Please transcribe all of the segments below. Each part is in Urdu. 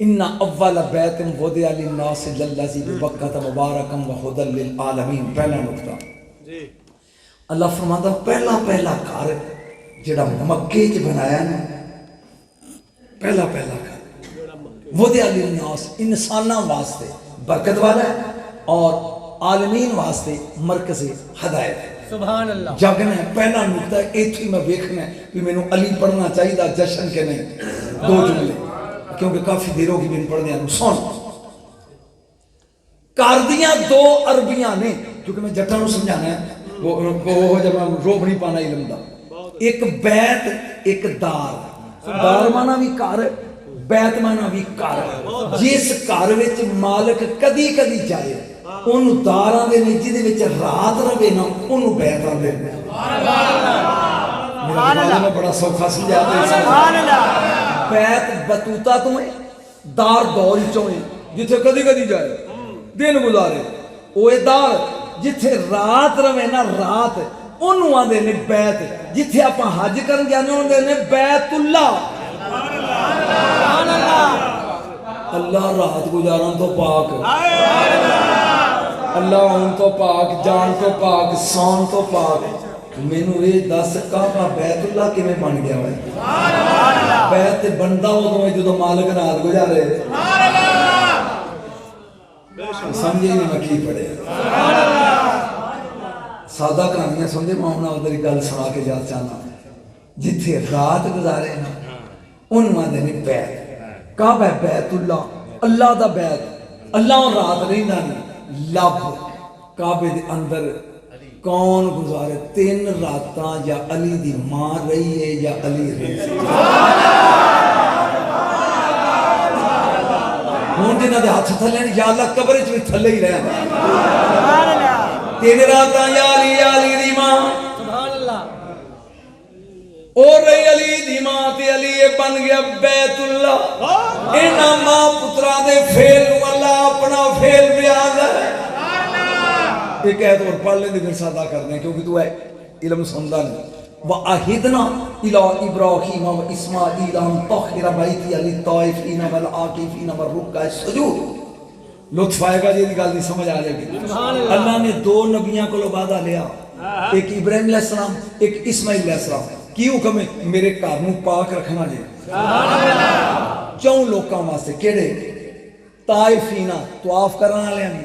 ان اول بیت وضع للناس للذی ببکۃ مبارکا وہدی للعالمین. پہلا نقطہ اللہ فرماتا پہلا گھر جڑا مکے چ بنایا نا، پہلا گھر وضع للناس انساناں واسطے برکت والا ہے اور عالمین واسطے مرکز ہدایت ہے. سبحان اللہ. جگ نے پہلا نقطہ ایتھی میں ویکھنا ہے کہ مینوں علی پڑھنا چاہیے جشن کے نہیں. دو جملے کیونکہ کافی دیر ہو گئی میں پڑھنے آنوں. سن کاردیاں دو عربیاں نے کیونکہ میں جٹاں نوں سمجھانا ہے وہ جب میں روب نہیں پانا علم دا. ایک بیت ایک دار. دار مانا بھی گھر، بیت مانا بھی گھر. جس گھر وچ مالک کدی کدی جائے اونوں دار آندے نے، جہدے وچ رات رہے نا اونوں بیت آندے نے. سبحان اللہ. میں بڑا سوکھا سمجھا تے سبحان اللہ. بیت بطوطہ تو ہے، دار دور چوں ہے جتھے کدی کدی جائے دن گزارے. اوے دار جتھے رات رہے نا رات انہوں آدھے نے بیت. جتھے آپ حج کرن جانے ہوندے نے بیت اللہ. اللہ رات گزارن تو پاک، اللہ ان تو پاک، جان تو پاک، سان تو پاک. مینوں یہ دس کعبہ بیت اللہ کیویں بن گیا ہوئے؟ بیت بندا ادوں جدوں مالک رات گزارے. سمجھے نہیں میں کی پڑھے. سادہ کہانیاں سمجھے ماؤنا ادھر گل سنا کے جا چاہنا. جتھے رات گزارے نا انہوں آدھے نے بیت. کعبہ بیت اللہ، اللہ دا بیت. اللہ اور رات نہیں دانی لب کعبے دے اندر کون گزارے 3 راتاں. یا علی دی ماں رہی ہے یا علی رہی ہے. ہوں جنہ دے ہاتھ تھلے یا اللہ قبر چ بھی تھلے ہی رہنا. 3 راتاں یا علی دی ماں اور رہی علی دی ماں تے علی بن گیا بیت اللہ. انہاں ماں پترا دے فیل نو اللہ اپنا فیل بیان ہے. ایک ایت اور پڑھ لیں دے پھر سادہ کر دیں کیونکہ تو ہے علم سندا نہیں. وَأَحِدْنَا إِلَىٰ إِبْرَاهِيمَ وَإِسْمَاعِيلَ أَن طَهِّرَ بَيْتِيَ لِلطَّائِفِينَ وَالْعَاكِفِينَ وَالرُّكَّعِ السُّجُودِ. لطف آئے گا جی گل دی سمجھ آ جائے گی. اللہ نے 2 نبیوں کو وعدہ لیا، ایک ابراہیم علیہ السلام ایک اسماعیل علیہ السلام. کی حکم ہے؟ میرے گھر نوں پاک رکھنا جی. 4 لوکاں واسطے کیڑے؟ طائفینا طواف کرن والے نے،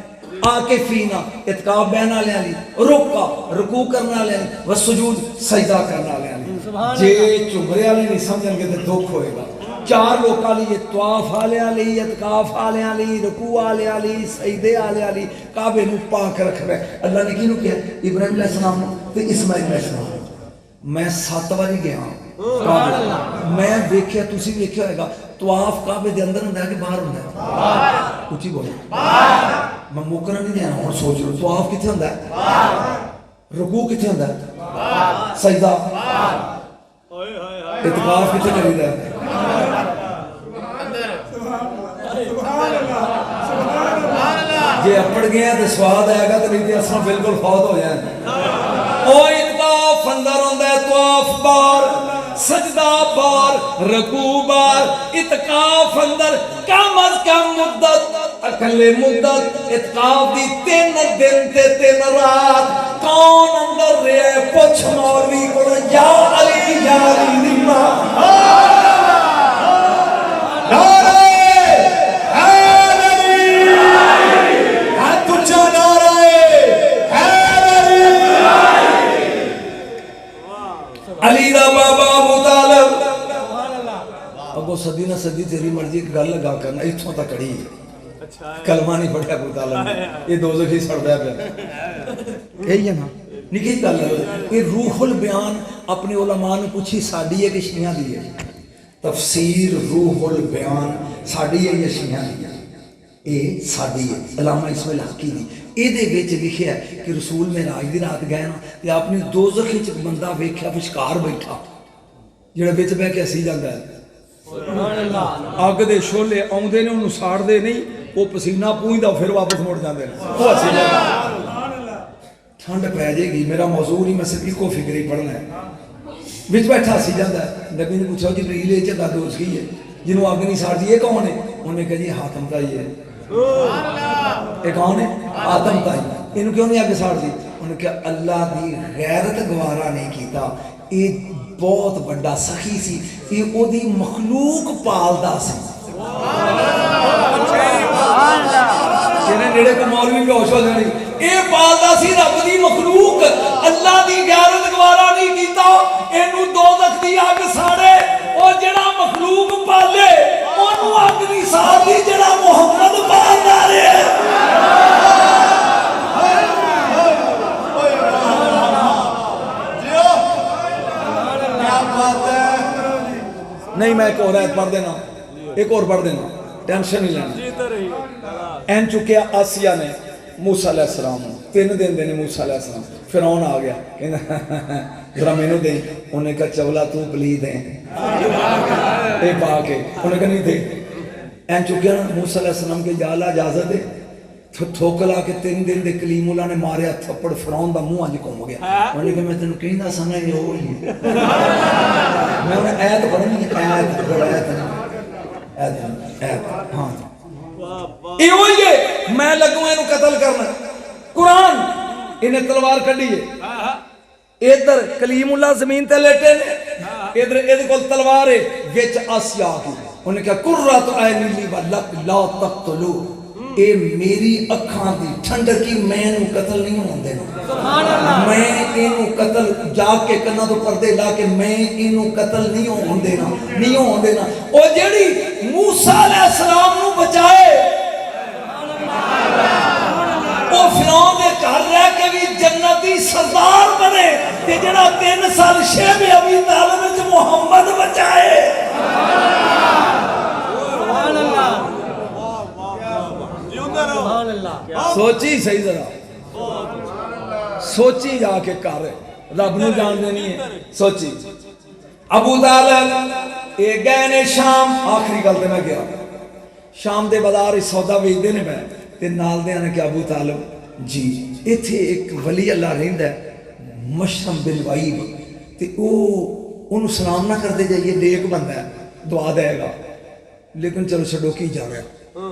عاکفینا اعتکاف بیان والے نے، رکع رکوع کرن والے نے، وسجود سجدہ کرن والے نے. جے چمرے والے نہیں سمجھن گے تے دکھ ہوئے گا. 4 لوکاں لئی طواف والے لئی، اعتکاف والے لئی، رکوع والے لئی، سجدے والے لئی کعبے نوں پاک رکھنا ہے. اللہ نے کینوں کہا؟ ابراہیم علیہ السلام تے اسماعیل علیہ السلام. میں 7 باری گیا میں ویکھیا، تسی ویکھیا ہوئے گا طواف کعبے دے اندر ہوندا ہے کہ باہر ہوندا ہے؟ اچھی بولو. میں موقرا نہیں دینا ہوں. سوچ لو طواف کتنے ہوندا ہے؟ رکوع کتنے ہوندا ہے؟ سجدہ. اعتکاف کتنے کریدا ہے؟ جی اپڑ گیا تو سواد آئے گا تو نہیں تو اصلا بالکل فوت ہو جائیں. او اعتکاف اندر ہوندا ہے طواف بار، سجدہ بار، رکوع بار. اعتکاف اندر کم از کم مدت اکلے مدت اعتکاف دی 3 دن تے 3 رات. کون اندر رہے پوچھ مولوی کو یا علی یا علی دی ماں. علی دا بابا ابو طالب. ابو صدی نہ صدی تیری مرضی ایک گل لگا کرنا اتھوں تک کڑی ہے. کلمہ نہیں پڑھیا ابو طالب نے، یہ دوزخی سڑدا پیا. یہی ہے نا نکی گل ہے. یہ روح البیان اپنے علماء نے پوچھی ساڈی ہے کہ شیعہ دی ہے؟ تفسیر روح البیان ساڈی ہے یا شیعہ دی ہے؟ یہ ساڈی ہے. علامہ اسماعیل حقی دی یہ لکھیا ہے کہ رسول معراج دی رات گئے نا تے آپ نے دوزخ وچ بندہ ویکھیا وچکار بیٹھا جڑا وچ بیٹھ کے ہسی جاندا ہے. اگ دے شولے آوندے نے انہوں ساڑدے نہیں، وہ پسینہ پونجدا پھر واپس مڑ جاندے نے. وہ ہسی جاندا ٹھنڈ پہ جائے گی. میرا موضوع نہیں، میں صرف ایکو فکر ہی پڑھنا ہے. بچ بیٹھا سی جاتا ہے نبی نے پوچھا جبریل یہ چنگا دوست کی ہے جنہوں اگ نہیں ساڑتی یہ کون ہے؟ انہوں نے کہا جی حاتم تائی ہے. یہ کون ہے؟ حاتم تائی. انہوں کیوں نہیں اگ ساڑتی؟ انہوں نے کہا اللہ دی غیرت گوارا نہیں کیتا, یہ بہت بڑا سخی سی, یہ او دی مخلوق پالدا سی. جنہیں نیڑے کو مولوی بھی ہوش ہو جانی, یہ پالدا سی رب دی مخلوق, اللہ دی غیرت گوارا نہیں کیتا, اینو دوزخ دی اگ ساڑے, او جڑا مخلوق پالے اونوں اگ نہیں ساڑی جڑا محمد پالدا رہے. نہیں میں ایک اور آیت پڑھ دینا, ایک اور پڑھ دینا, ٹینشن نہیں لینا. این چکیا آسیہ نے موسیٰ علیہ السلام 3 دن دینے موسیٰ علیہ السلام, فرعون آ گیا کہنا ذرا میں نے دیں. انہوں نے کہا چولا تو پلید ہیں اے پا کے, انہوں نے کہا نہیں دے. این چکیا موسیٰ علیہ السلام کے یا اللہ اجازت دے, تھوکلا کے 3 دن دے کلیم اللہ نے ماریا تھپڑ, فرعون دا منہ آج کھوم گیا. انہوں نے کہا میں تینوں کہیں نہ سنگا یہ ہو رہی ہے, میں انہیں ایت پڑھنی ہے, ایت پڑھ ایت ہاں یہ ہوئی ہے میں لگوں انہوں قتل کرنا. قرآن انہیں تلوار کھڑی ہے, ادھر کلیم اللہ زمین تے لیٹے نے, ادھر کول تلوار ہے, وچ آسیہ آگی. انہوں نے کہا قرۃ عین لی ولک لا تقتلو, اے میری اکھاں دی ٹھنڈر کی میں انہوں قتل نہیں ہوں دینا, میں انہوں قتل جا کے کرنا تو پردے لا کے میں انہوں قتل نہیں ہوں دینا, نہیں ہوں دینا. او جیڑی موسیٰ علیہ السلام نو بچائے وہ فرعون دے گھر رہ کے بھی جنتی سردار بنے, تے جڑا 3 سال شیب ابی طالب وچ محمد بچائے. سوچی صحیح ذرا, سوچی جا کے کر, رب نو جان دینی ہے, سوچی. ابو طالب یہ گئے نے شام, آخری گل تے میں گیا شام دے بازار سودا ویچدے نے پے, تے نال دے نے کہ ابو طالب جی ایتھے ایک ولی اللہ رہندا ہے مشرم بالوائب, تے او انہوں سلام نہ کر دے جائیے, نیک بندہ ہے دعا دے گا, لیکن چلو چھڈو کی جا رہا.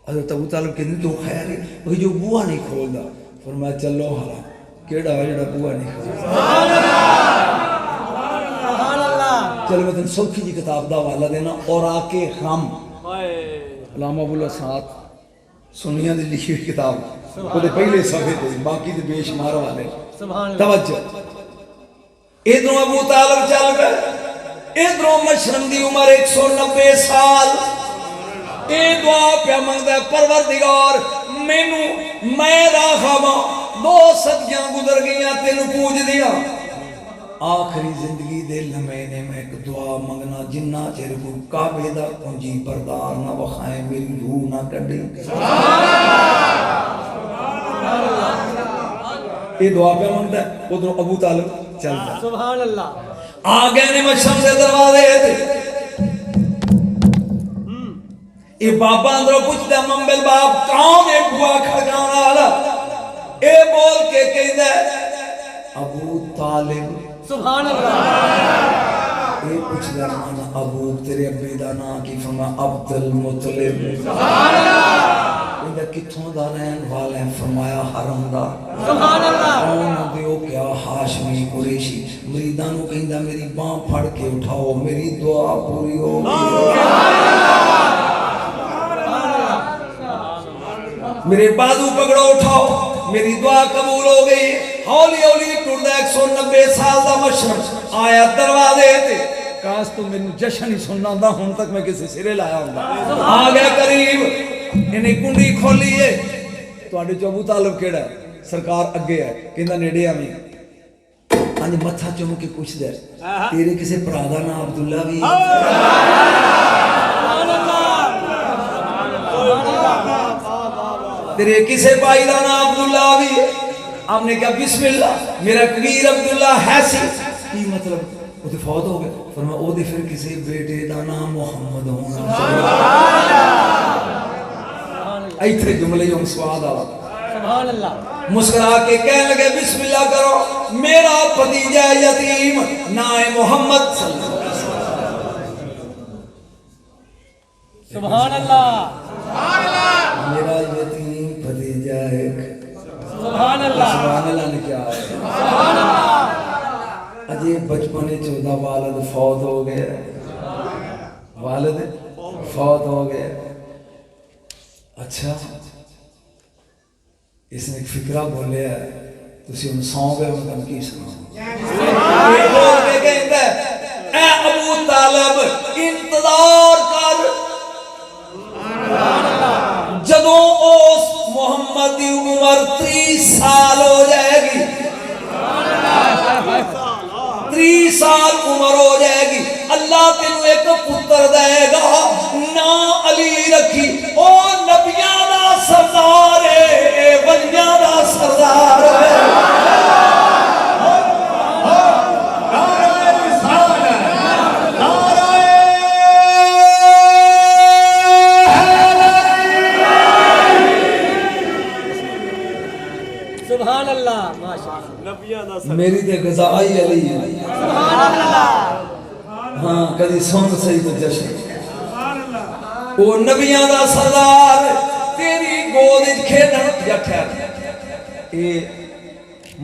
حضرت ابو طالب کہتے ہیں تو خیر ہے وہ جو بوہا نہیں کھول دا, فرمایا چلو ہاں کیڑا ہے جڑا بوہا نہیں کھول دا. چلو میں تن سوکھی جی کتاب دا حوالہ دینا, اور آ کے ہم علامہ ابو الاسحاق سنیاں دی لکھی ہوئی کتاب, وہ دے پہلے صفحے تے باقی دے بے شمار والے. توجہ, ادھروں ابو طالب چل گئے, ادھروں مشرم دی عمر 190 سال. اے دعا پہ منگتا ہے پروردگار مینوں میں راہواں 2 صدیاں گزر گئیاں تینوں پوج دیا, آخری زندگی دے لمحے نے میں ایک دعا منگنا, جنہ چر کو کعبے دا کنجی بردار نہ وکھائے میری روح نہ کڈے. یہ دعا پہ منگتا ہے. ادھر ابو طالب چلتا سبحان اللہ, آ گئے نے مشرم سے دروازے تھے. یہ بابا اندروں پوچھتا ممبل باپ کون ہے بوا کھڑکانا والا, اے بول کے کہتا ہے ابو طالب. سبحان اللہ. اے پوچھتا مانا ابو تیرے ابی دا نا کی, فرمایا عبد المطلب. سبحان اللہ. کہتا کتھوں دا رہن والے ہیں, فرمایا حرم دا. سبحان اللہ. کون دیو کیا ہاشمی قریشی. مریدانوں کہتا میری باں پھڑ کے اٹھاؤ, میری دعا پوری ہو گئی. میرے بازو پکڑو اٹھاؤ, میری دعا قبول ہو گئی. ہولی ہولی ٹردا 190 سال دا مشرم آیا دروازے تے, کاش تو میرے جشن ہی سننا ہوندا, ہن تک میں کسی سرے لایا ہوندا. آ گیا قریب, انہیں کنڈی کھولی ہے, تواڈے چ ابو طالب کیڑا ہے, سرکار اگے ہے, کہندا نیڑے آویں. انج متھا چوم کے پوچھدا ہے تیرے کسے بھرا دا نام عبداللہ بھی؟ تیرے کسے بھائی دا نام عبداللہ بھی؟ آپ نے کہا بسم اللہ, میرا کبیر عبداللہ ہے سی. کی مطلب وہ تو فوت ہو گئے. فرمایا او دے پھر کسے بیٹے دا نام محمد ہونا. ایتھے جملے ہم سواد آ سبحان اللہ. مسکرا کے کہنے لگے بسم اللہ کرو، میرا بھتیجا یتیم نائے محمد صلی اللہ علیہ وسلم. سبحان اللہ. میرا یتیم بھتیجا ایک. سبحان اللہ. سبحان اللہ نے کیا ہے. سبحان اللہ. اجے بچپن 14 والد فوت ہو گئے، والد فوت ہو گئے. اچھا اس نے ایک فکرہ بولیا ہے، تسی ان سو گئے میں تم کی سناؤں. یہ بول کے کہتا ہے اے ابو طالب انتظار کر، جدوں اس محمد دی عمر 30 سال ہو جائے گی، 30 سال عمر ہو جائے گی، اللہ تینوں ایک پتر دے گا، نا علی رکھی. او نبیاں دا سردار ہے، اے ولیاں دا سردار ہے. سبحان اللہ. ماشاءاللہ. میری تے غذائی علی ہے. سبحان اللہ. ہاں کدی سن سہی تو جشن. وہ نبیاں دا سردار تیری گود وچ کھیڈن یا ٹھہر. اے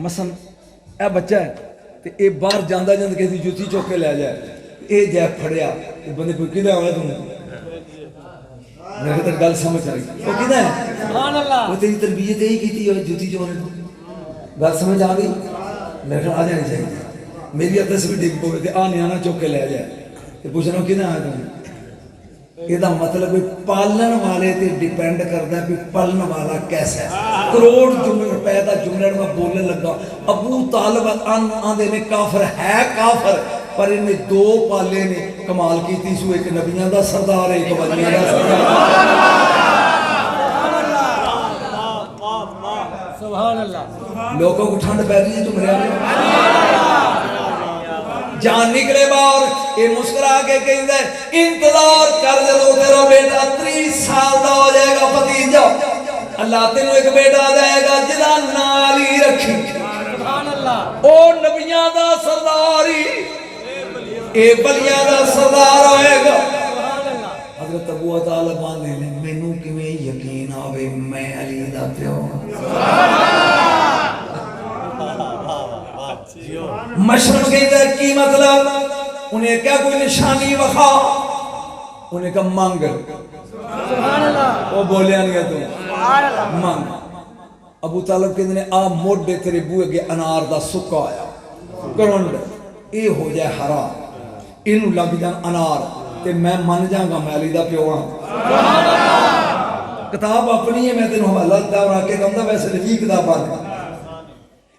مثلا اے بچہ ہے تے اے باہر جاندا جاند کسی جوتی چوک کے لے جائے، اے جے پھڑیا تے بندے کوئی کدا ہویا تم میرے تے گل سمجھ آئی. وہ کدا ہے؟ سبحان اللہ. وہ تیری تربیت یہی کیتی ہوئی جوتی چوک. گل سمجھ آ گئی؟ میرے خیال آ جانی چاہیے. میری ادس بھی ڈگ پوے تے آ نیانا چوک کے لے جائے تے پوچھنا کدا آیا تم. یہ مطلب پالن والے تے ڈیپینڈ کرتا ہے کہ پالن والا کیسا ہے. کروڑ روپے کا جملہ میں بولنے لگا. ابو طالب آندے نے کافر ہے کافر، پر انہیں دو پالے نے کمال کیتی سو، ایک نبیاں دا سردار ہے ایک ولیاں دا سردار. سبحان اللہ. لوگوں کو ٹھنڈ پہ رہی ہے تمہارے جان نکلے باہر. یہ مسکرا کے کہتا ہے انتظار کر جدو تیرا بیٹا 30 سال دا ہو جائے گا بھتیجا، اللہ تینوں ایک بیٹا دے گا جدا نام علی رکھی. سبحان اللہ. او نبیاں دا سرداری اے ولیاں دا سردار ہوئے گا. حضرت ابو طالب نے مینوں کیویں یقین آوے میں علی دا پیو. مشرم کہتا ہے کی مطلب؟ انہیں کیا کوئی نشانی وخا، انہیں کہا مانگ. سبحان اللہ. وہ بولے آنگا تو سبحان اللہ. مانگ. ابو طالب کہتے ہیں آ موڑے تیرے بوئے گے انار دا سکا آیا کرنڈ اے ہو جائے حرام، انہوں لگ جان انار تے میں من جاؤں گا میں علی دا پیو ہاں. کتاب اپنی ہے، میں تینوں حوالہ دا اور آکے کہوں گا ویسے لگی کتاب آنے.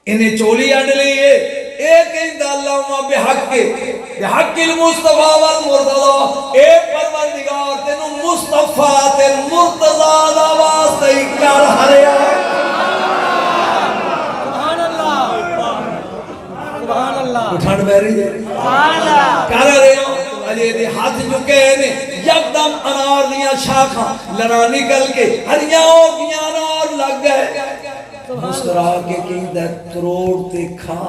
انہیں چولی اڈ لئیے ایک کہتا اللہم بحق المصطفیٰ والمرتضی. اے پروردگار تینوں مصطفیٰ تے مرتضی دا واسطے کر ہریا. سبحان اللہ. سبحان اللہ. اٹھان بیری ہے سبحان اللہ. کر رہے ہو علی دے ہاتھ جھکے نے یکدم انار دیا شاخاں لڑا نکل کے ہریاں ہو گیا انار لگ گئے. مسکرا کے کہتا ہے کروڑ تے کھا،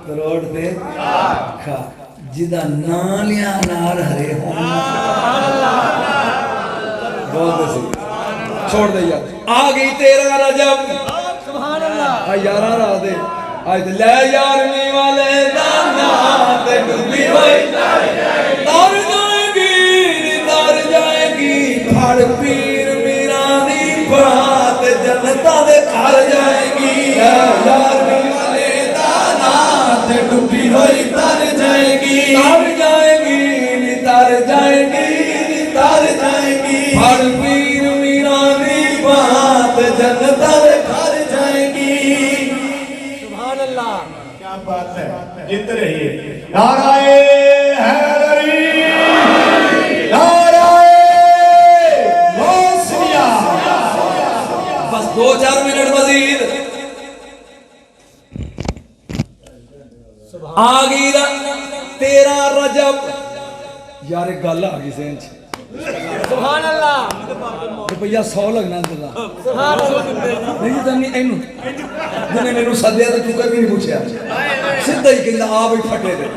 کروڑ تے کھا جدا نا لیا نار ہرے ہوں. بہت سی چھوڑ دے یار. آ گئی 13 رجب. سبحان اللہ. آئی یارہ را دے آئی دے لے یارمی والے دانا تے ڈوبی ہوئی تار جائے گی پھاڑ پیر میرانی بات جنتا دے کھار جائے گی. یارمی والے دانا تے ڈوبی ہوئی تار جائے گی، تار جائے گی تار جائے گی تار جائے گی. پھاڑ پیر میرانی بات جنتا دے کھار جائے گی. سبحان اللہ. کیا بات ہے. جیت رہیے. نعرہ حیدری، نعرہ غوثیہ. بس 2-4 منٹ مزید. آگئی 13 رجب. یار ایک گل آگئی سینچ سبحان اللہ. روپیہ 100 لگنا انتظار. ਸੁਭਾਨ ਅੱਲਾਹ ਨਹੀਂ ਜੀ ਤਾਂ ਨਹੀਂ ਇਹਨੂੰ ਜਿਹਨੇ ਮੈਨੂੰ ਸੱਦਿਆ ਤਾਂ ਤੂੰ ਕਦੀ ਨਹੀਂ ਪੁੱਛਿਆ ਸਿੱਧਾ ਹੀ ਕਹਿੰਦਾ ਆ ਬਈ ਫਟੇ ਦੇ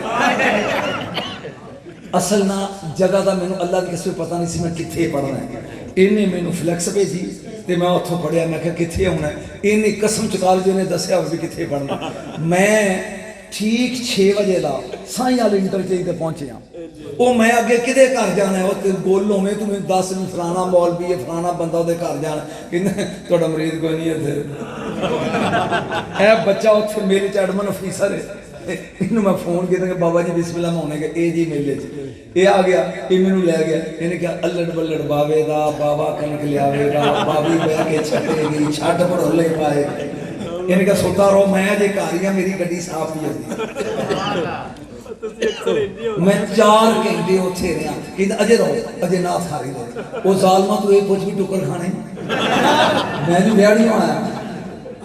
ਅਸਲ ਨਾ ਜਗ੍ਹਾ ਦਾ ਮੈਨੂੰ ਅੱਲਾ ਦੀ ਕਿਸੇ ਪਤਾ ਨਹੀਂ ਸੀ ਮੈਂ ਕਿੱਥੇ ਪੜਨਾ ਹੈ ਇਹਨੇ ਮੈਨੂੰ ਫਲੈਕਸ ਭੇਜੀ ਤੇ ਮੈਂ ਉੱਥੋਂ ਪੜਿਆ ਮੈਂ ਕਿਹਾ ਕਿੱਥੇ ਆਉਣਾ ਇਹਨੇ ਕਸਮ ਚੁਕਾ ਲਈ ਜਿਹਨੇ ਦੱਸਿਆ ਵੀ ਕਿੱਥੇ ਪੜਨਾ ਮੈਂ ਠੀਕ 6 ਵਜੇ ਦਾ ਸਾਈਂ ਵਾਲੇ ਇੰਟਰਚੇਂਜ ਤੇ ਪਹੁੰਚਿਆ ਉਹ ਮੈਂ ਅੱਗੇ ਕਿਹਦੇ ਘਰ ਜਾਣਾ ਉਹ ਤੇ ਬੋਲ ਹੋਵੇਂ ਤੂੰ ਮੈਨੂੰ ਦੱਸ ਨੂੰ ਫਲਾਣਾ ਮੌਲਵੀ ਹੈ ਫਲਾਣਾ ਬੰਦਾ ਉਹਦੇ ਘਰ ਜਾਣਾ ਕਹਿੰਦਾ ਤੁਹਾਡਾ ਮਰੀਜ਼ ਕੋਈ ਨਹੀਂ ਇੱਥੇ ਇਹ ਬੱਚਾ ਉੱਥੇ ਮੇਰੇ ਚ ਐਡਮਨ ਅਫੀਸਰ ਹੈ ਇਹਨੂੰ ਮੈਂ ਫੋਨ ਕੀਤਾ ਕਿ ਬਾਬਾ ਜੀ ਬਿਸਮਿਲ੍ਲਾ ਮੈਂ ਹੋਣੇ ਇਹ ਜੀ ਮੇਲੇ 'ਚ ਇਹ ਆ ਗਿਆ ਇਹ ਮੈਨੂੰ ਲੈ ਗਿਆ ਇਹਨੇ ਕਿਹਾ ਅੱਲੜ ਬੱਲੜ ਬਾਵੇ ਦਾ ਬਾਬਾ ਕਣਕ ਲਿਆਵੇਗਾ ਬਾਬੀ ਬਹਿ ਕੇ ਛੱਡੇਗੀ ਛੱਡ ਭੜੋਲੇ ਪਾਏ ਇਹਨੇ ਕਿਹਾ ਸੁੱਤਾ ਰਹੋ ਮੈਂ ਅਜੇ ਘਰ ਹੀ ਆ ਮੇਰੀ ਗੱਡੀ ਸਾਫ਼ ਹੀ ਹੁੰਦੀ ਮੈਂ 4 ਘੰਟੇ ਉੱਥੇ ਰਿਹਾ ਕਹਿੰਦਾ ਅਜੇ ਰਹੋ ਅਜੇ ਨਾ ਸਾਰੀ ਰਹੋ ਉਹ ਜ਼ਾਲਮਾ ਤੂੰ ਇਹ ਪੁੱਛ ਵੀ ਟੁੱਕਰ ਖਾਣੇ ਮੈਂ ਜੀ ਵਿਆਹ ਨਹੀਂ ਹੋਣਾ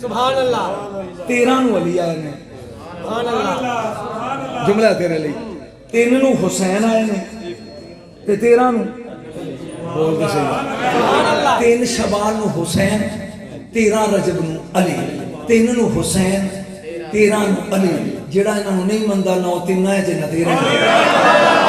ਸੁਭਾਨ ਅੱਲਾਹ 13 ਨੂੰ ਅਲੀ ਆਏ ਨੇ ਸੁਭਾਨ ਅੱਲਾਹ ਜੁਮਲਾ ਤੇਰੇ ਲਈ 3 ਨੂੰ ਹੁਸੈਨ ਆਏ ਨੇ ਤੇ 13 ਨੂੰ ਬੋਲ ਦੇ ਸਹੀ ਸੁਭਾਨ ਅੱਲਾਹ 3 ਸ਼ਬਾਨ ਨੂੰ ਹੁਸੈਨ 13 ਰਜਬ ਨੂੰ ਅਲੀ 3 ਨੂੰ ਹੁਸੈਨ 13 ਨੂੰ ਅਲੀ ਜਿਹੜਾ ਇਹਨਾਂ ਨੂੰ ਨਹੀਂ ਮੰਨਦਾ ਨਾ ਉਹ ਤਿੰਨਾਂ ਹੈ ਜਿੰਨਾ 13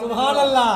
ਸੁਭਾਨ ਅੱਲਾਹ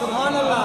ਸੁਭਾਨ ਅੱਲਾਹ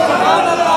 ਸੁਭਾਨ ਅੱਲਾਹ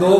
2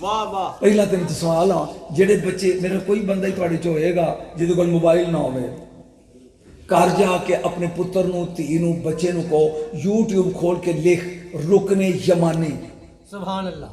ਵਾਹ ਵਾਹ ਪਹਿਲਾ ਤੈਨੂੰ ਸਵਾਲ ਆ ਜਿਹੜੇ ਬੱਚੇ ਮੇਰਾ ਕੋਈ ਬੰਦਾ ਹੀ ਤੁਹਾਡੇ ਚ ਹੋਏਗਾ ਜਿਹਦੇ ਕੋਲ ਮੋਬਾਈਲ ਨਾ ਹੋਵੇ ਘਰ ਜਾ ਕੇ ਆਪਣੇ ਪੁੱਤਰ ਨੂੰ ਧੀ ਨੂੰ ਬੱਚੇ ਨੂੰ ਕਹੋ YouTube ਖੋਲ ਕੇ ਲਿਖ ਰੁਕਨੇ ਯਮਾਨੀ ਸੁਭਾਨ ਅੱਲਾਹ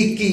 21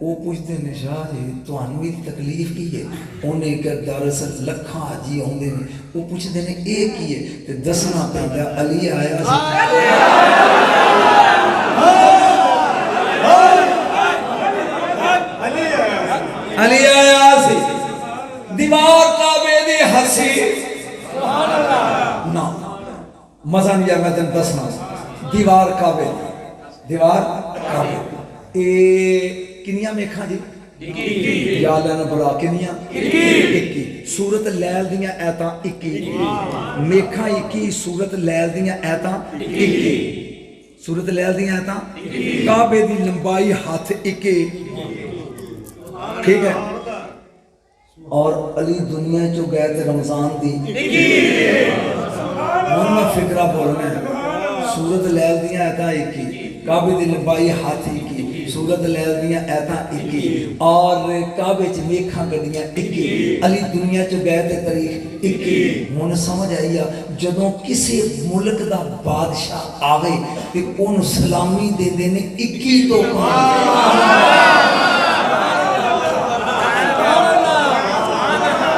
وہ پوچھتے ہیں شاہ جی تانوں بھی تکلیف کی ہے انہیں کہ دراصل لکھاں حاجی آندے نے وہ پوچھتے ہیں اے کی ہے تے دسنا پیندا علی آیا سی علی آیا سی دیوار کعبے دی ہسی نا مزہ نہیں آیا میں تین دسنا دیوار کعبے اے کنیاں میکھاں جی یا لینا بڑا کنیاں 21 سورت لیل دیاں ایتاں 21 میکھاں 21 سورت لیل دیاں ایتاں 21 سورت لیل دیاں ایتاں کعبے دی لمبائی ہاتھ 21 ٹھیک ہے اور علی دنیا چو گئے تھے رمضان دی ہوں میں فکرہ بولنا ہے سورت لیل دیاں ایتاں 21 کعبے دی لمبائی ہاتھ 21 سورت لیل دیاں ایتاں 21 اور کعبے چ میکھاں گڈیاں 21 علی دنیا چ گئے تے تاریخ 21 ہن سمجھ آئی جدوں کسی ملک دا بادشاہ آوے تے اون سلامی دیندے نے 21 تو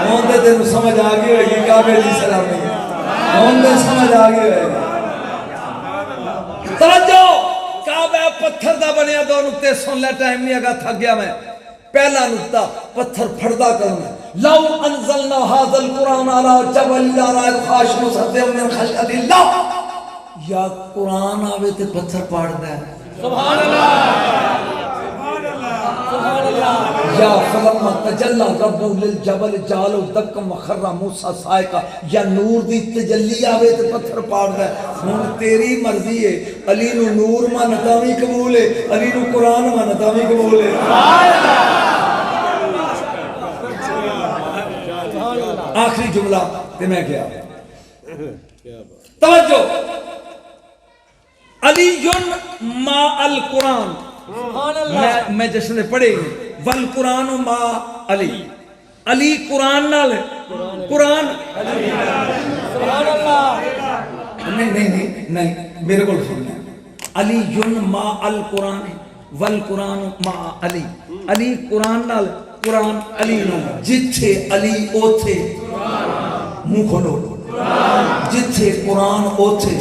ہوندے تے سمجھ آ گئی ہوئی کعبے دی سلامی ہوندے سمجھ آ گئی ہوئی توجہ کعبہ پتھر دا بنیا دو نکتے سن لے ٹائم نہیں اگا تھک گیا میں پہلا نکتہ پتھر پھڑدا کروں میں لو انزلنا هذا القرآن على جبل لرأيته خاشعا متصدعا من خشية الله یا قرآن آوے تے پتھر پاڑ دے سبحان اللہ یا فلما تجلی ربو للجبل جالو دکم وخر موسیٰ سائقہ یا نور دی تجلی آوے تے پتھر پاڑ دے ہون تیری مرضی ہے علی نو نور مانتا بھی قبول ہے علی نو قرآن مانتا بھی قبول ہے آخری جملہ تے میں کیا توجہ علی ما القرآن میں جشن پڑھے والقرآن ما علی علی قرآن نال قرآن سبحان اللہ نہیں میرے کو سننا علی ما القرآن والقرآن ما علی علی قرآن نال قرآن علی نال جتھے علی اوتھے منہ کھولو جتھے قرآن اوتھے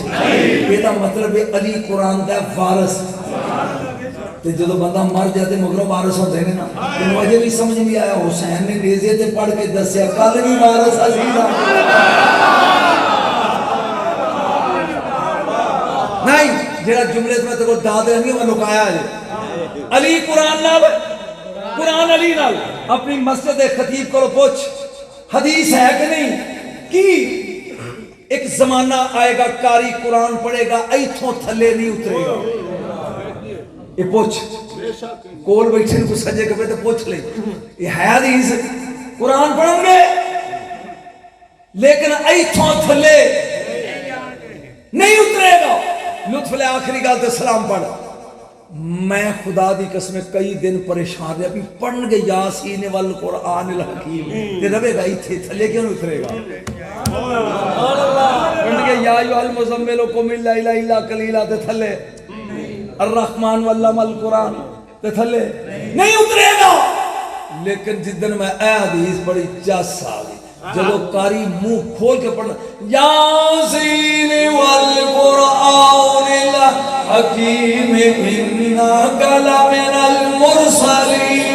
یہ مطلب ہے علی قرآن دا وارث تے جدو بندہ مر جاتے مگروں وارث ہوتے ہیں نا مجھے بھی سمجھ نہیں آیا حسین نے نیزے تے پڑھ کے دسیا کل بھی وارث عزیزہ نہیں جیڑا جملے میں تے کو داد رہنگی وہ لکایا ہے علی قرآن نال قرآن علی نال اپنی مسجد خطیب کو پوچھ حدیث ہے کہ نہیں کی ایک زمانہ آئے گا کاری قرآن پڑھے گا ایتھوں تھلے نہیں اترے گا یہ پوچھ کول بیٹھے کو سجے کبھے تو پوچھ لے یہ ہے حدیث قرآن پڑھیں گے لیکن ایتھوں تھلے نہیں اترے گا لطف لے آخری گال تے سلام پڑھ میں خدا دی قسم کئی دن پریشان رہا بھی پڑھن گے یاسین والقرآن الحکیم تے رہے گا ایتھے تھلے کیوں نہیں اترے گا پڑھن گے یا ایھا المزمل قم اللیل الا قلیلا تے تھلے الرحمن واللم القرآن تے تھلے نہیں اترے گا لیکن جدن میں اے حدیث بڑی چس آ گئی جب قاری منہ کھول کے پڑھنا یاسین والقرآن الحکیم انک لمن المرسلین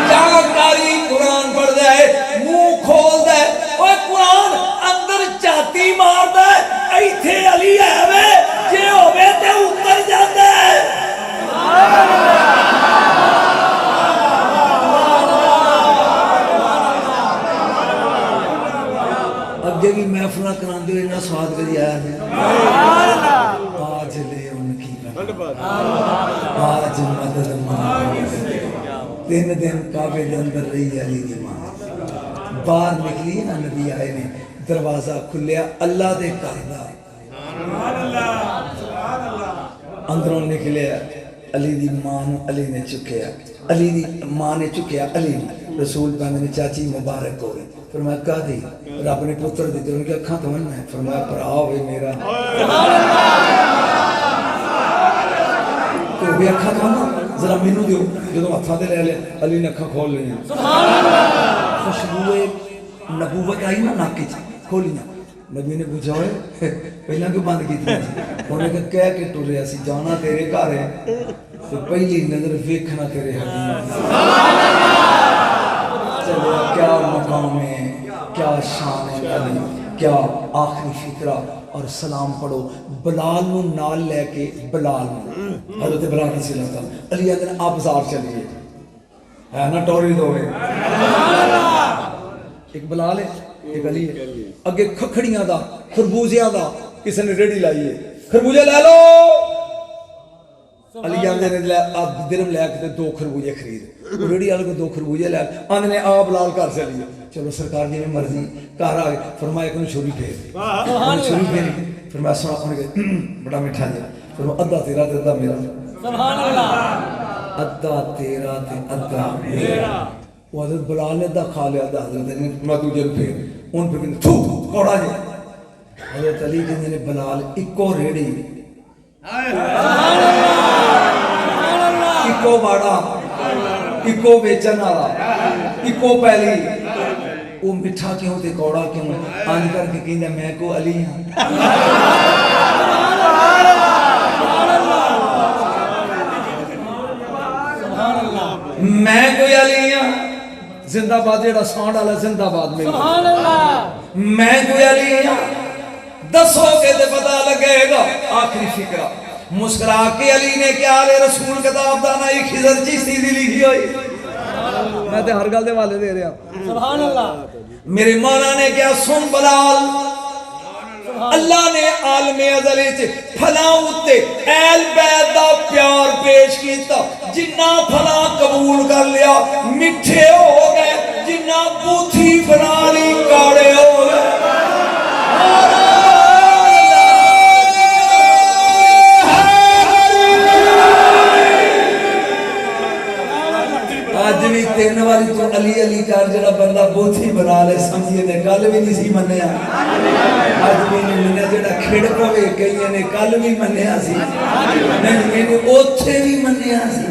جہاں قاری قرآن پڑھ دے منہ کھول دے وہ قرآن اندر چاتی مار دے ایتھے علی ہے وے جے ہوے تے اتر جاندے اگے بھی محفلہ کراندے ہوئے نہ سواد کری آیا ہے آج لے ان کی آج مدد مانگ 3 دن کعبے دے اندر رہی علی دی ماں باہر نکلی نا نبی آئے نے دروازہ کھلیا اللہ دے کردہ اندروں نکلیا علی دی ماں علی نے چکیا علی دی ماں نے چکیا علی نے رسول پہنے نے چاچی مبارک ہو گئے فرمایا کہا دی رب نے پتر دیتے ان کے اکھاں تو ہے فرمایا پراؤ ہے میرا بھی اکھا تو نا ذرا مینوں دیو جدوں ہتھاں تے لے لے علی نے اکھاں کھول لئیاں خوشبو نبوت آئی نا ناک وچ کھولیاں نبی نے پوچھا ہوئے پہلا کیوں بند کی تھی انہوں نے کہہ کے ٹریا سی جانا تیرے گھر ہے تو پہلی نظر ویکھنا تیرے حبیب چلو کیا مقام ہے کیا شان ہے علی کیا آخری فکرہ اور سلام پڑھو بلال نو نال لے کے بلال حضرت بلال رضی اللہ تعالیٰ علی آدھے آپ بازار چلیے ہے نا ٹوری دو گئے ایک بلال ہے ایک علی ہے اگے کھکھڑیاں دا خربوزیاں دا کسی نے ریڑی لائی ہے خربوزے لے لو علی آدھے نے درم لے کے دو خربوزے خرید ریڑی والے کو دو خربوزے لے آدھے نے آپ بلال گھر چلیے چلو سرکار جی میں مرضی گھر آ گئے فرمایا کہ چھری پھیر چھری پھیری فرمایا سنا انہوں نے بڑا میٹھا جا فرمایا ادھا تیرا تے ادھا میرا سبحان اللہ ادھا تیرا تے ادھا میرا وہ حضرت بلال نے ادھا کھا لیا ادھا حضرت نے میں تجھے پھیر ان پہ کہتے تھو کوڑا جی حضرت علی کہتے نے بلال اکو ریڑی اکو باڑا اکو بیچن والا اکو پہلی وہ مٹھا کیوں تے کوڑا کیوں آن کر کے کہندا میں کو علی ہاں میں کوئی علی ہاں زندہ باد جڑا ساؤنڈ والا زندہ باد میں سبحان اللہ میں کوئی علی ہاں دسو کہ تے پتہ لگے گا آخری فکرہ مسکرا کے علی نے کیا لے رسول کتاب دانا ایک خضر چیستی دی لکھی ہوئی میں تے ہر گل دے والے دے رہا سبحان اللہ میرے مولا نے کیا سن بلال اللہ نے عالم ازلی چ پھلاں اُتے اہل بیت دا پیار پیش کیتا جنہ پھلاں قبول کر لیا میٹھے ہو گئے جنہ بوتھی بنا لی کاڑے ہو گئے آج بھی تین والی تو علی علی کار جڑا بندہ بوتھی بنا لے سمجھیے نے کل بھی نہیں سی منیا آج بھی نہیں منیا جڑا کھڑ پوے کئی نے کل بھی منیا سی نہیں اوتھے بھی منیا سی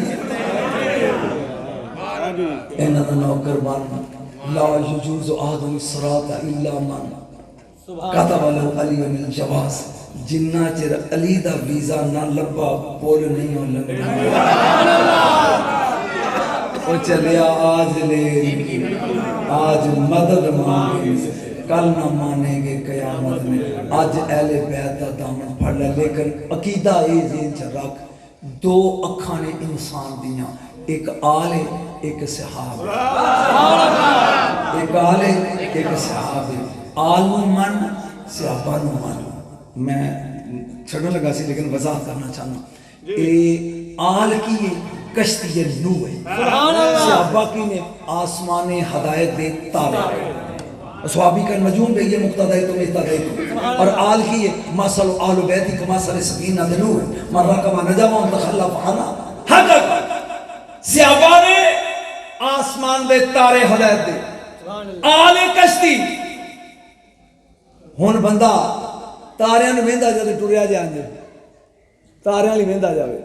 اینا دا نوکر بان لا یجوز آدم الصراط الا من کتب له علی من الجواز جنہ چر علی دا ویزا نہ لبا پول نہیں ہو لگنا وہ چلیا آج لے آج مدد مانگے کل نہ مانیں گے قیامت میں آج اہل بیت دا دامن پھڑ لے لیکن عقیدہ اے ذہن چ رکھ دو اکھاں نے انسان دیاں ایک آل ہے ایک صحاب ایک آل ہے ایک صحاب ہے آل نو من صحابہ نو من میں چھڑنے لگا سی لیکن وضاحت کرنا چاہنا اے آل کی ہے کشتی نو ہے صحابہ کی نے آسمان ہدایت دے تارے صحابی کا نجوم بے یہ مقتدائی تو مہتدائی تو اور آل کی ہے مثل آل بیتی کا مثل سکینہ دنو ہے من رکبہ نجمہ انتخلف آنا حقق صحابہ نے آسمان دے تارے ہدایت دے آل کشتی ہون بندہ تاریاں نے ویندا جے ٹریا جان جے تاریاں لی ویندا جاوے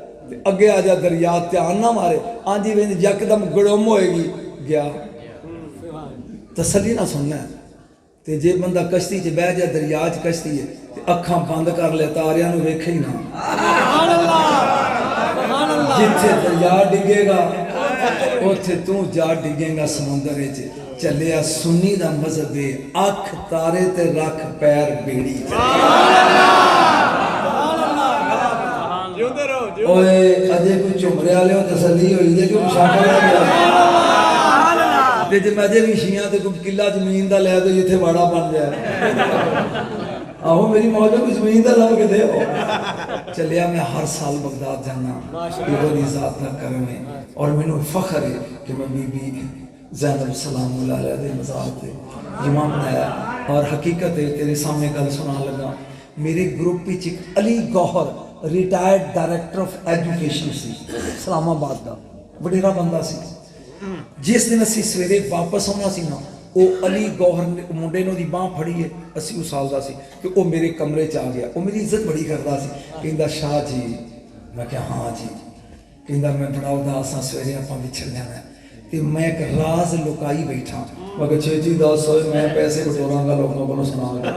اگے آ جا دریا دھیان نہ مارے آنجی ویند یکدم گڑم ہوئے گی گیا تسلی نہ سننا ہے تے جے بندہ کشتی چ بہ جا دریا چ کشتی ہے تے اکھاں بند کر لے تاریاں نو ویکھے ہی نہ جتھے دریا ڈگے گا اوتھے تو جا ڈگے گا سمندر وچ چلیا سنی دا مذہب ہے اکھ تارے تے رکھ پیر بیڑی اوے اجے کوئی چمرے والے ہو تسلی ہوئی جے کوئی شاکر ہو گیا تے جے میں بھی شیاں تے کوئی قلعہ زمین دا لے تو جتھے باڑا بن جائے آہو میری موجہ کوئی زمین دا لگ کے دے ہو چلیا میں ہر سال بغداد جانا یہ ذات نہ کرنے اور میں نے فخر ہے کہ میں بی بی زینب سلام اللہ علیہ دے مزار تے جمعہ بنایا اور حقیقت ہے تیرے سامنے گل سنا لگا میرے گروپ پچ Ali Gohar retired director of education سی اسلام آباد دا وڈیرا بندہ سی جس دن اسی سویرے واپس ہونا سی نا وہ علی گوہر منڈے نو دی باں پھڑی ہے 80 سال دا سی کہ وہ میرے کمرے چ آ گیا وہ میری عزت بڑی کردا سی کہندا شاہ جی میں کہ ہاں جی ਕਹਿੰਦਾ ਮੈਂ ਬੜਾ ਉਦਾਸ ਹਾਂ, ਸਵੇਰੇ ਆਪਾਂ ਵਿਛੜ ਜਾਣਾ ਤੇ ਮੈਂ ਇੱਕ ਰਾਜ਼ ਲੁਕਾਈ ਬੈਠਾ। ਮੈਂ ਕਿਹਾ ਛੇਤੀ ਦੱਸ ਹੋਏ, ਮੈਂ ਪੈਸੇ ਬਟੋਰਾਂਗਾ ਲੋਕਾਂ ਕੋਲੋਂ ਸੁਣਾਵਾਂਗਾ।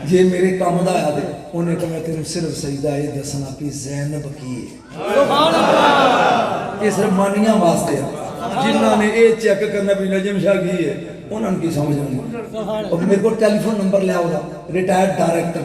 ਜੇ ਮੇਰੇ ਕੰਮ ਦਾ ਆਇਆ ਤੇ ਉਹਨੇ ਕਿਹਾ ਮੈਂ ਤੈਨੂੰ ਸਿਰਫ ਸਜਦਾ ਇਹ ਦੱਸਣਾ ਕਿ ਜ਼ੈਨਬ ਕੀ ਹੈ। ਸੁਭਾਨ ਅੱਲਾਹ। ਇਹ ਸਿਰਫ ਮਾਨੀਆਂ ਵਾਸਤੇ ਆ, ਜਿਨ੍ਹਾਂ ਨੇ ਇਹ ਚੈੱਕ ਕਰਨਾ ਵੀ ਨਜਮ ਸ਼ਾਹ ਕੀ ਹੈ ਉਹਨਾਂ ਨੂੰ ਕੀ ਸਮਝ ਆਉਂਦੀ। ਔਰ ਮੇਰੇ ਕੋਲ ਟੈਲੀਫੋਨ ਨੰਬਰ ਲਿਆ ਉਹਦਾ, ਰਿਟਾਇਰਡ ਡਾਇਰੈਕਟਰ,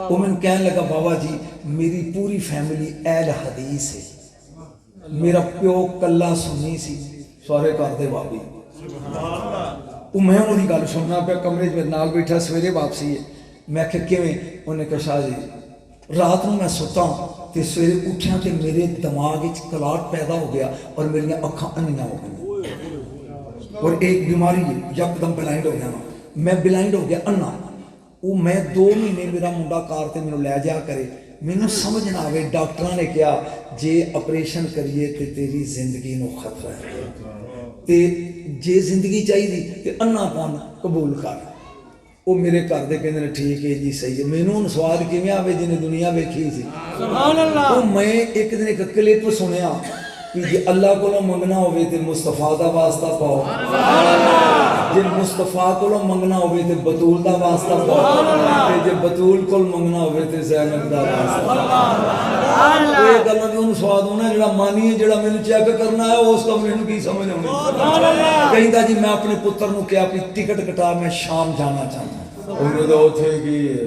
ਉਹ ਮੈਨੂੰ ਕਹਿਣ ਲੱਗਾ ਬਾਬਾ ਜੀ ਮੇਰੀ ਪੂਰੀ ਫੈਮਿਲੀ ਅਹਿਲ ਹਦੀਸ ਹੈ, ਮੇਰਾ ਪਿਓ ਕੱਲਾ ਸੁੰਨੀ ਸੀ, ਸਾਰੇ ਘਰ ਦੇ ਵਾਬੀ। ਉਹ ਮੈਂ ਉਹਦੀ ਗੱਲ ਸੁਣਨਾ ਪਿਆ, ਕਮਰੇ 'ਚ ਨਾਲ ਬੈਠਾ, ਸਵੇਰੇ ਵਾਪਸੀ ਹੈ। ਮੈਂ ਕਿਹਾ ਕਿਵੇਂ? ਉਹਨੇ ਕਿਹਾ ਸ਼ਾਹ ਜੀ ਰਾਤ ਨੂੰ ਮੈਂ ਸੁੱਤਾ ਤੇ ਸਵੇਰੇ ਉੱਠਿਆ ਤੇ ਮੇਰੇ ਦਿਮਾਗ ਵਿੱਚ ਕਲਾਟ ਪੈਦਾ ਹੋ ਗਿਆ ਔਰ ਮੇਰੀਆਂ ਅੱਖਾਂ ਅੰਨੀਆਂ ਹੋ ਗਈਆਂ ਔਰ ਇੱਕ ਬਿਮਾਰੀ ਹੈ, ਯਕਦਮ ਬਲਾਈਂਡ ਹੋ ਗਿਆ ਨਾ, ਮੈਂ ਬਲਾਈਂਡ ਹੋ ਗਿਆ, ਅੰਨਾ। ਉਹ ਮੈਂ 2 ਮਹੀਨੇ ਮੇਰਾ ਮੁੰਡਾ ਕਾਰ ਤੇ ਮੈਨੂੰ ਲੈ ਜਾ ਕਰੇ, ਮੈਨੂੰ ਸਮਝ ਨਾ ਆਵੇ। ਡਾਕਟਰਾਂ ਨੇ ਕਿਹਾ ਜੇ ਆਪਰੇਸ਼ਨ ਕਰੀਏ ਤੇ ਤੇਰੀ ਜ਼ਿੰਦਗੀ ਨੂੰ ਖਤਰਾ ਹੈ ਤੇ ਜੇ ਜ਼ਿੰਦਗੀ ਚਾਹੀਦੀ ਤੇ ਅੰਨਾਪਨ ਕਬੂਲ ਕਰ। ਉਹ ਮੇਰੇ ਘਰ ਦੇ ਕਹਿੰਦੇ ਨੇ ਠੀਕ ਹੈ ਜੀ, ਸਹੀ ਹੈ। ਮੈਨੂੰ ਹੁਣ ਸਵਾਦ ਕਿਵੇਂ ਆਵੇ ਜਿਹਨੇ ਦੁਨੀਆ ਵੇਖੀ ਸੀ। ਸੁਭਾਨ ਅੱਲਾਹ। ਉਹ ਮੈਂ ਇੱਕ ਦਿਨ ਇੱਕ ਕਲਿੱਪ ਸੁਣਿਆ ਕਿ ਜੇ ਅੱਲਾਹ ਕੋਲੋਂ ਮੰਗਣਾ ਹੋਵੇ ਤੇ ਮੁਸਤਫਾ ਦਾ ਵਾਸਤਾ ਪਾਓ, ਜੇ ਮੁਸਤਫਾ ਕੋਲੋਂ ਮੰਗਣਾ ਹੋਵੇ ਤੇ ਬਤੂਲ ਦਾ ਵਾਸਤਾ ਪਾਓ, ਤੇ ਜੇ ਬਤੂਲ ਕੋਲ ਮੰਗਣਾ ਹੋਵੇ ਤੇ ਜ਼ੈਨਬ ਦਾ ਵਾਸਤਾ। ਇਹ ਗੱਲਾਂ ਦੀ ਉਹਨੂੰ ਸਵਾਦ ਹੋਣਾ ਜਿਹੜਾ ਮਾਨੀ ਹੈ, ਜਿਹੜਾ ਮੈਨੂੰ ਚੈੱਕ ਕਰਨਾ ਹੈ ਉਸ ਤੋਂ ਮੈਨੂੰ ਕੀ ਸਮਝ ਆਉਣੀ। ਕਹਿੰਦਾ ਜੀ ਮੈਂ ਆਪਣੇ ਪੁੱਤਰ ਨੂੰ ਕਿਹਾ ਵੀ ਟਿਕਟ ਕਟਾ, ਮੈਂ ਸ਼ਾਮ ਜਾਣਾ ਚਾਹੁੰਦਾ। ਉਹਨੇ ਤਾਂ ਉੱਥੇ ਕੀ ਹੈ,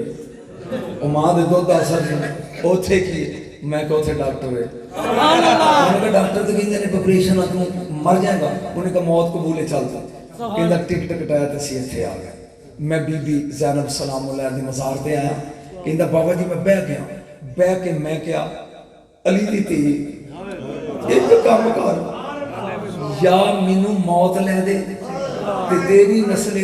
ਉਹ ਮਾਂ ਦੇ ਦੁੱਧ ਦਾ ਅਸਰ ਨਹੀਂ, ਉੱਥੇ ਕੀ ਹੈ? ਮੈਂ ਕਿਹਾ ਉੱਥੇ ਡਾਕਟਰ ਹੈ। ਉਹਨੇ ਕਿਹਾ ਡਾਕਟਰ ਤਾਂ ਕਹਿੰਦੇ ਨੇ ਆਪਰੇਸ਼ਨ ਆ ਤੂੰ ਮਰ ਜਾਏਗਾ। ਉਹਨੇ ਕਿਹਾ ਮੌਤ ਕਬੂਲ ਹੈ, ਚੱਲ। ਕਹਿੰਦਾ ਟਿਕਟ ਕਟਾਇਆ ਤੇ ਅਸੀਂ ਇੱਥੇ ਆ ਗਏ। ਮੈਂ ਬੀਬੀ ਜ਼ੈਨਬ ਸਲਾਮੁੱਲਾਹ ਦੇ ਮਜ਼ਾਰ ਤੇ ਆਇਆ। ਕਹਿੰਦਾ ਬਾਬਾ ਜੀ ਮੈਂ ਬਹਿ ਗਿਆ, ਬਹਿ ਕੇ ਮੈਂ ਕਿਹਾ ਅਲੀ ਦੀ ਧੀ ਇੱਕ ਕੰਮ ਕਰ, ਜਾਂ ਮੈਨੂੰ ਮੌਤ ਲੈ ਦੇ ਤੇ ਤੇਰੀ ਨਸਲ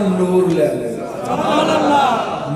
ਨੂਰ ਲੈ ਲੈ।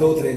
2-3।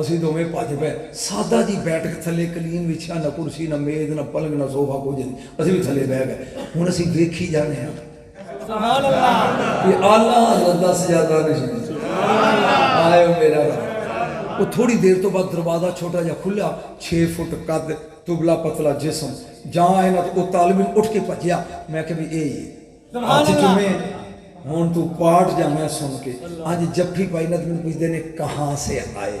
ਅਸੀਂ ਦੋਵੇਂ ਭੱਜ ਪਏ ਸਾਦਾ ਜੀ ਬੈਠਕ ਥੱਲੇ ਕਲੀਨ ਵਿਛਿਆ ਨਾ ਕੁਰਸੀ ਨਾ ਮੇਜ਼ ਨਾ ਪਲੰਗ ਨਾ ਸੋਫਾ ਕੁਝ ਨਹੀਂ ਅਸੀਂ ਵੀ ਥੱਲੇ ਬਹਿ ਗਏ ਹੁਣ ਅਸੀਂ ਵੇਖੀ ਜਾਂਦੇ ਹਾਂ ਸੁਭਾਨ ਅੱਲਾਹ ਇਹ ਆਲਾ ਹਜ਼ਰਤ ਦਾ ਸਜਾਦਾ ਨਸ਼ੀਨ ਆਇਓ ਮੇਰਾ ਉਹ ਥੋੜੀ ਦੇਰ ਤੋਂ ਬਾਅਦ ਦਰਵਾਜ਼ਾ ਛੋਟਾ ਜਿਹਾ ਖੁੱਲਿਆ 6 ਫੁੱਟ ਕੱਦ ਤੁਬਲਾ ਪਤਲਾ ਜਿਸਮ ਜਾਂ ਇਹਨਾਂ ਉਹ ਤਾਲਿਬ ਇਲਮ ਉੱਠ ਕੇ ਭੱਜਿਆ ਮੈਂ ਕਿਹਾ ਵੀ ਇਹ ਸੁਭਾਨ ਅੱਲਾਹ ਹੁਣ ਤੂੰ ਪਾਠ ਜਾਣਾ ਸੁਣ ਕੇ ਅੱਜ ਜੱਫੀ ਪਾਈ ਨਾ ਮੈਨੂੰ ਪੁੱਛਦੇ ਨੇ ਕਹਾਂ ਸੇ ਆਏ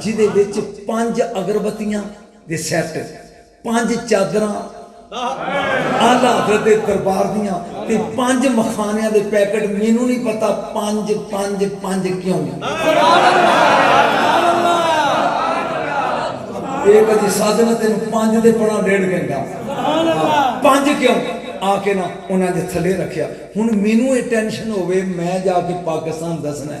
ਜਿਹਦੇ ਵਿੱਚ 5 ਅਗਰਬੱਤੀਆਂ ਦੇ ਸੈੱਟ 5 ਚਾਦਰਾਂ ਆਲਾ ਹਜ਼ਰਤ ਦੇ ਦਰਬਾਰ ਦੀਆਂ ਤੇ 5 ਮਖਾਨਿਆਂ ਦੇ ਪੈਕਟ ਮੈਨੂੰ ਨਹੀਂ ਪਤਾ 5 5 5 ਕਿਉਂ ਇਹ ਕਦੀ ਸਾਧਨਾ ਤੈਨੂੰ 5 ਦੇ ਪੜਾ 1.5 ਘੰਟਾ 5 ਕਿਉਂ ਆ ਕੇ ਨਾ ਉਹਨਾਂ ਦੇ ਥੱਲੇ ਰੱਖਿਆ ਹੁਣ ਮੈਨੂੰ ਇਹ ਟੈਨਸ਼ਨ ਹੋਵੇ ਮੈਂ ਜਾ ਕੇ ਪਾਕਿਸਤਾਨ ਦੱਸਣਾ